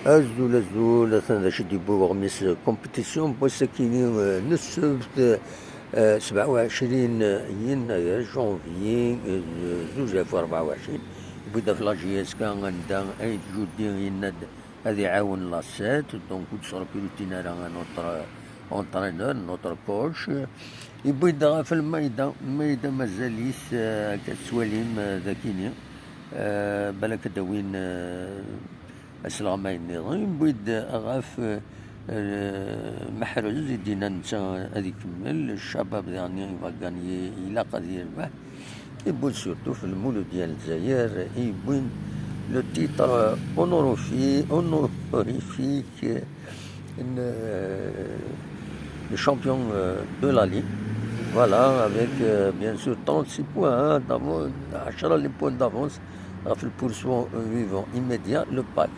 أزول أزول ثنا شدي بوغميس كومبيتيسيون بوسكيني نسبت 27 يناير جونفي زوج 2024. بدا في لاجياس كان عندها اي جودي يناد هذه يعاون لاسيت دونك تصور بيروتينا راه نوتر اونترينور نوتر كوتش. يبدا في الميدان مازاليس كتسواليم ذاكيني بالك داوين اسلام النظام بيد غاف محرز يدينا نتا هذيك كمل الشباب يعني غاني الى قد يربح. يبون سورتو في المولود ديال الجزائر يبون لو تيتر honorifique le champion de la Ligue. Voilà, avec bien sûr 36 points d'avance, 10 les points d'avance, في البورسوان vivant immédiat le pack.